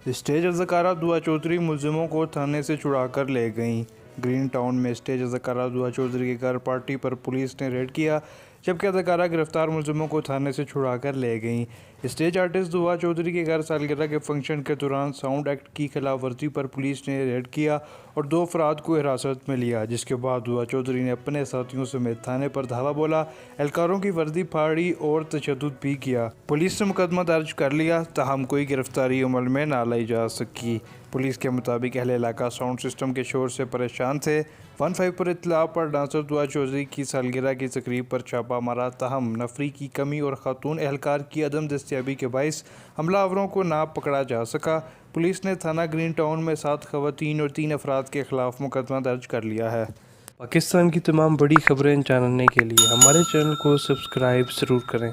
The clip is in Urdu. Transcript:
اسٹیج اداکارہ دعا چودھری ملزموں کو تھانے سے چھڑا کر لے گئیں۔ گرین ٹاؤن میں اسٹیج اداکارہ دعا چودھری کے گھر پارٹی پر پولیس نے ریڈ کیا، جبکہ اداکارہ گرفتار ملزموں کو تھانے سے چھڑا کر لے گئیں۔ اسٹیج آرٹسٹ دعا چودھری کے گھر سالگرہ کے فنکشن کے دوران ساؤنڈ ایکٹ کی خلاف ورزی پر پولیس نے ریڈ کیا اور 2 افراد کو حراست میں لیا، جس کے بعد دعا چودھری نے اپنے ساتھیوں سمیت تھانے پر دھاوا بولا، اہلکاروں کی وردی پھاڑی اور تشدد بھی کیا۔ پولیس نے مقدمہ درج کر لیا، تاہم کوئی گرفتاری عمل میں نہ لائی جا سکی۔ پولیس کے مطابق اہل علاقہ ساؤنڈ سسٹم کے شور سے پریشان تھے۔ 15 پر اطلاع پر ڈانسر دعا چودھری کی سالگرہ کی تقریب پر چھاپہ مارا، تاہم نفری کی کمی اور خاتون اہلکار کی عدم دستیابی کے باعث حملہ آوروں کو نہ پکڑا جا سکا۔ پولیس نے تھانہ گرین ٹاؤن میں 7 خواتین اور 3 افراد کے خلاف مقدمہ درج کر لیا ہے۔ پاکستان کی تمام بڑی خبریں جاننے کے لیے ہمارے چینل کو سبسکرائب ضرور کریں۔